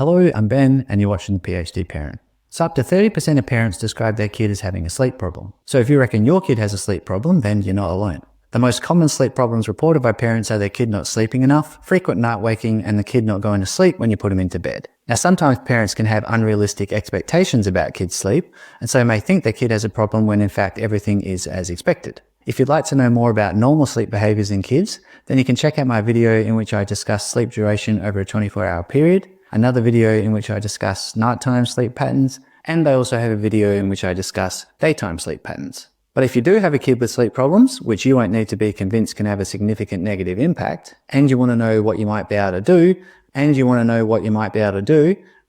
Hello, I'm Ben, and you're watching The PhD Parent. So up to 30% of parents describe their kid as having a sleep problem. So if you reckon your kid has a sleep problem, then you're not alone. The most common sleep problems reported by parents are their kid not sleeping enough, frequent night waking, and the kid not going to sleep when you put them into bed. Now sometimes parents can have unrealistic expectations about kids' sleep, and so may think their kid has a problem when in fact everything is as expected. If you'd like to know more about normal sleep behaviors in kids, then you can check out my video in which I discuss sleep duration over a 24-hour period, another video in which I discuss nighttime sleep patterns, and I also have a video in which I discuss daytime sleep patterns. But if you do have a kid with sleep problems, which you won't need to be convinced can have a significant negative impact, and you want to know what you might be able to do,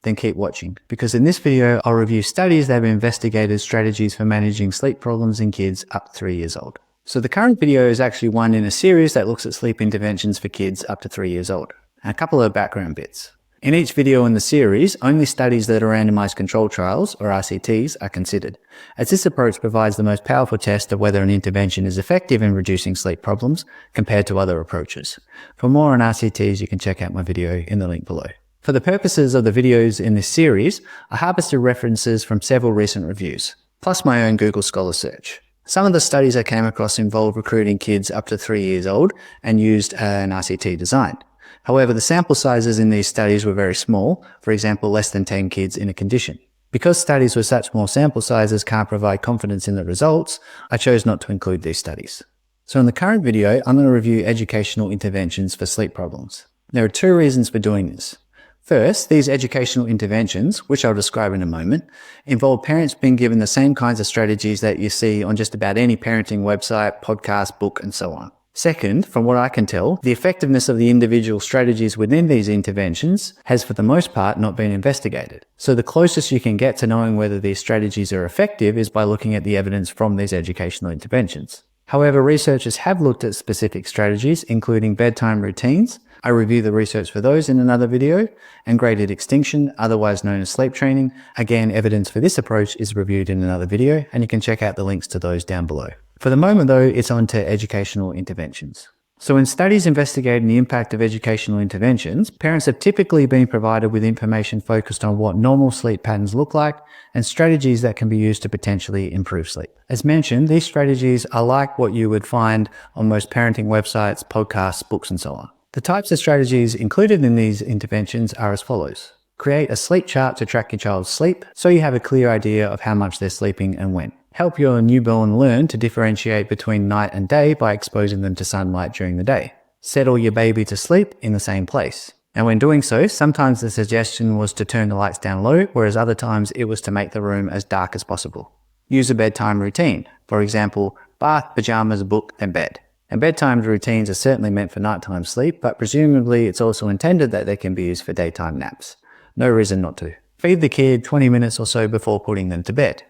then keep watching. Because in this video, I'll review studies that have investigated strategies for managing sleep problems in kids up to 3 years old. So the current video is actually one in a series that looks at sleep interventions for kids up to 3 years old. And a couple of background bits. In each video in the series, only studies that are randomized controlled trials, or RCTs, are considered, as this approach provides the most powerful test of whether an intervention is effective in reducing sleep problems compared to other approaches. For more on RCTs, you can check out my video in the link below. For the purposes of the videos in this series, I harvested references from several recent reviews, plus my own Google Scholar search. Some of the studies I came across involved recruiting kids up to 3 years old and used an RCT design. However, the sample sizes in these studies were very small, for example, less than 10 kids in a condition. Because studies with such small sample sizes can't provide confidence in the results, I chose not to include these studies. So in the current video, I'm going to review educational interventions for sleep problems. There are two reasons for doing this. First, these educational interventions, which I'll describe in a moment, involve parents being given the same kinds of strategies that you see on just about any parenting website, podcast, book, and so on. Second, from what I can tell, the effectiveness of the individual strategies within these interventions has for the most part not been investigated. So the closest you can get to knowing whether these strategies are effective is by looking at the evidence from these educational interventions. However, researchers have looked at specific strategies, including bedtime routines. I review the research for those in another video, and graded extinction, otherwise known as sleep training. Again, evidence for this approach is reviewed in another video, and you can check out the links to those down below. For the moment though, it's on to educational interventions. So in studies investigating the impact of educational interventions, parents have typically been provided with information focused on what normal sleep patterns look like and strategies that can be used to potentially improve sleep. As mentioned, these strategies are like what you would find on most parenting websites, podcasts, books, and so on. The types of strategies included in these interventions are as follows. Create a sleep chart to track your child's sleep so you have a clear idea of how much they're sleeping and when. Help your newborn learn to differentiate between night and day by exposing them to sunlight during the day. Settle your baby to sleep in the same place. And when doing so, sometimes the suggestion was to turn the lights down low, whereas other times it was to make the room as dark as possible. Use a bedtime routine. For example, bath, pajamas, book, and bed. And bedtime routines are certainly meant for nighttime sleep, but presumably it's also intended that they can be used for daytime naps. No reason not to. Feed the kid 20 minutes or so before putting them to bed,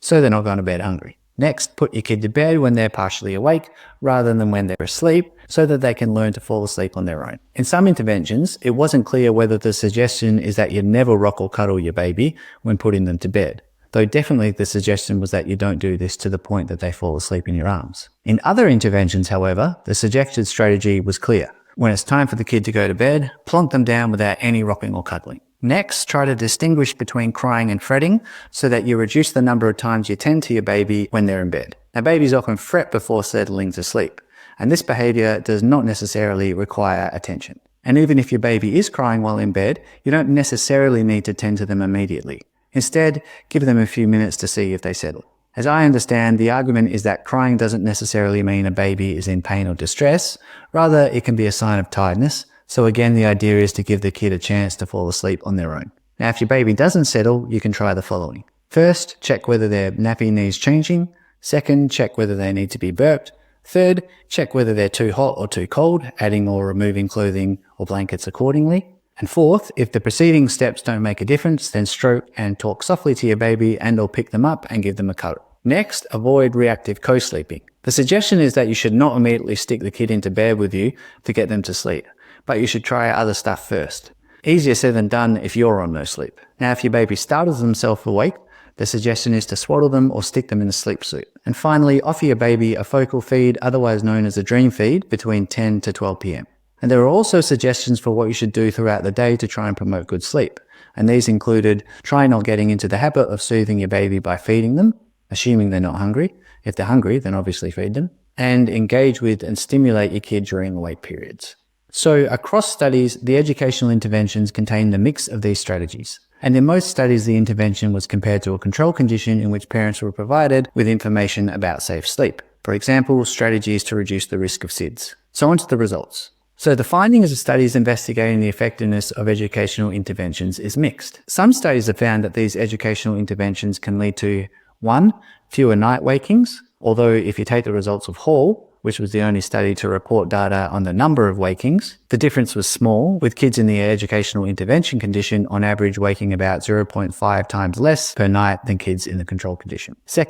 so they're not going to bed hungry. Next, put your kid to bed when they're partially awake rather than when they're asleep, so that they can learn to fall asleep on their own. In some interventions, it wasn't clear whether the suggestion is that you never rock or cuddle your baby when putting them to bed, though definitely the suggestion was that you don't do this to the point that they fall asleep in your arms. In other interventions, however, the suggested strategy was clear. When it's time for the kid to go to bed, plonk them down without any rocking or cuddling. Next, try to distinguish between crying and fretting so that you reduce the number of times you tend to your baby when they're in bed. Now, babies often fret before settling to sleep, and this behavior does not necessarily require attention. And even if your baby is crying while in bed, you don't necessarily need to tend to them immediately. Instead, give them a few minutes to see if they settle. As I understand, the argument is that crying doesn't necessarily mean a baby is in pain or distress. Rather, it can be a sign of tiredness. So again, the idea is to give the kid a chance to fall asleep on their own. Now, if your baby doesn't settle, you can try the following. First, check whether their nappy needs changing. Second, check whether they need to be burped. Third, check whether they're too hot or too cold, adding or removing clothing or blankets accordingly. And fourth, if the preceding steps don't make a difference, then stroke and talk softly to your baby and/or pick them up and give them a cuddle. Next, avoid reactive co-sleeping. The suggestion is that you should not immediately stick the kid into bed with you to get them to sleep, but you should try other stuff first. Easier said than done if you're on no sleep. Now, if your baby startles themselves awake, the suggestion is to swaddle them or stick them in a sleep suit. And finally, offer your baby a focal feed, otherwise known as a dream feed, between 10 to 12 p.m. And there are also suggestions for what you should do throughout the day to try and promote good sleep. And these included try not getting into the habit of soothing your baby by feeding them, assuming they're not hungry. If they're hungry, then obviously feed them. And engage with and stimulate your kid during wait periods. So across studies, the educational interventions contain the mix of these strategies. And in most studies, the intervention was compared to a control condition in which parents were provided with information about safe sleep. For example, strategies to reduce the risk of SIDS. So on to the results. So the findings of studies investigating the effectiveness of educational interventions is mixed. Some studies have found that these educational interventions can lead to 1. Fewer night wakings, although if you take the results of Hall, which was the only study to report data on the number of wakings, the difference was small, with kids in the educational intervention condition on average waking about 0.5 times less per night than kids in the control condition. 2.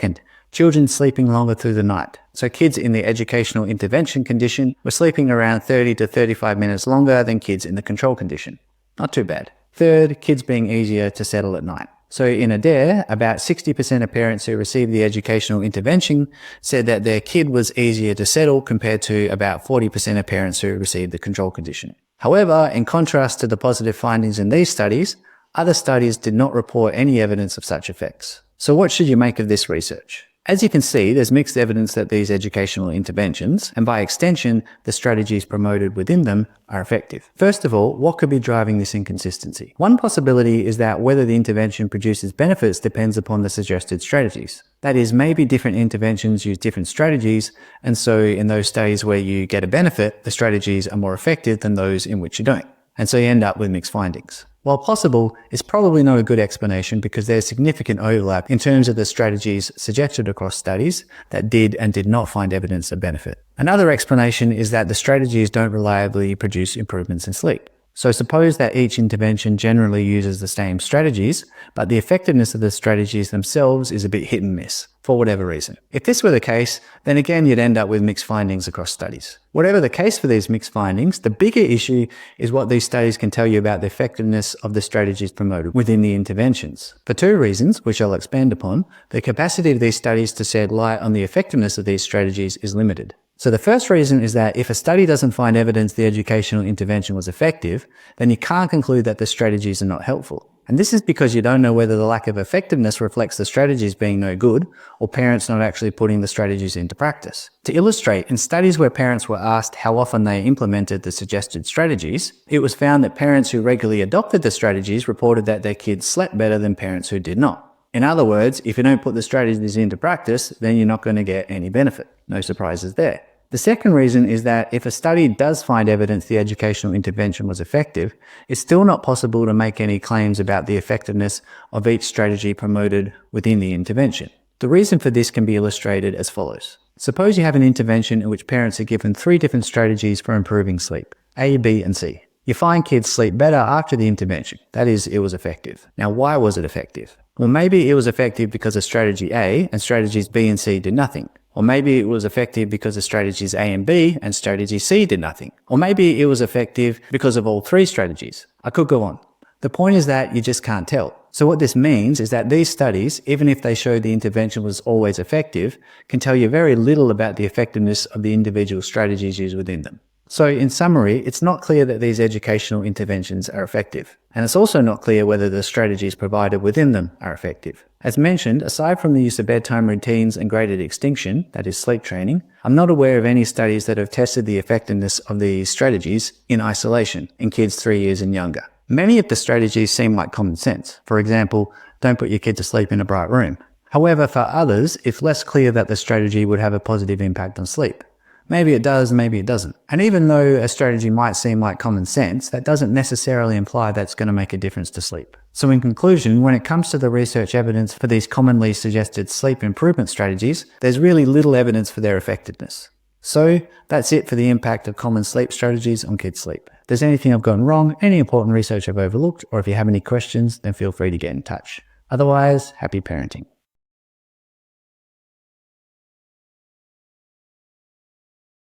Children sleeping longer through the night. So kids in the educational intervention condition were sleeping around 30 to 35 minutes longer than kids in the control condition. Not too bad. 3. Kids being easier to settle at night. So in Adair, about 60% of parents who received the educational intervention said that their kid was easier to settle compared to about 40% of parents who received the control condition. However, in contrast to the positive findings in these studies, other studies did not report any evidence of such effects. So what should you make of this research? As you can see, there's mixed evidence that these educational interventions, and by extension, the strategies promoted within them, are effective. First of all, what could be driving this inconsistency? One possibility is that whether the intervention produces benefits depends upon the suggested strategies. That is, maybe different interventions use different strategies, and so in those studies where you get a benefit, the strategies are more effective than those in which you don't. And so you end up with mixed findings. While possible, it's probably not a good explanation because there's significant overlap in terms of the strategies suggested across studies that did and did not find evidence of benefit. Another explanation is that the strategies don't reliably produce improvements in sleep. So suppose that each intervention generally uses the same strategies, but the effectiveness of the strategies themselves is a bit hit and miss, for whatever reason. If this were the case, then again you'd end up with mixed findings across studies. Whatever the case for these mixed findings, the bigger issue is what these studies can tell you about the effectiveness of the strategies promoted within the interventions. For 2 reasons, which I'll expand upon, the capacity of these studies to shed light on the effectiveness of these strategies is limited. So the first reason is that if a study doesn't find evidence the educational intervention was effective, then you can't conclude that the strategies are not helpful. And this is because you don't know whether the lack of effectiveness reflects the strategies being no good or parents not actually putting the strategies into practice. To illustrate, in studies where parents were asked how often they implemented the suggested strategies, it was found that parents who regularly adopted the strategies reported that their kids slept better than parents who did not. In other words, if you don't put the strategies into practice, then you're not going to get any benefit. No surprises there. The second reason is that if a study does find evidence the educational intervention was effective, it's still not possible to make any claims about the effectiveness of each strategy promoted within the intervention. The reason for this can be illustrated as follows. Suppose you have an intervention in which parents are given 3 different strategies for improving sleep, A, B, and C. You find kids sleep better after the intervention. That is, it was effective. Now, why was it effective? Well, maybe it was effective because of strategy A and strategies B and C did nothing. Or maybe it was effective because of strategies A and B and strategy C did nothing. Or maybe it was effective because of all 3 strategies. I could go on. The point is that you just can't tell. So what this means is that these studies, even if they showed the intervention was always effective, can tell you very little about the effectiveness of the individual strategies used within them. So in summary, it's not clear that these educational interventions are effective. And it's also not clear whether the strategies provided within them are effective. As mentioned, aside from the use of bedtime routines and graded extinction, that is sleep training, I'm not aware of any studies that have tested the effectiveness of these strategies in isolation in kids 3 years and younger. Many of the strategies seem like common sense. For example, don't put your kid to sleep in a bright room. However, for others, it's less clear that the strategy would have a positive impact on sleep. Maybe it does, maybe it doesn't. And even though a strategy might seem like common sense, that doesn't necessarily imply that's going to make a difference to sleep. So in conclusion, when it comes to the research evidence for these commonly suggested sleep improvement strategies, there's really little evidence for their effectiveness. So that's it for the impact of common sleep strategies on kids' sleep. If there's anything I've gotten wrong, any important research I've overlooked, or if you have any questions, then feel free to get in touch. Otherwise, happy parenting.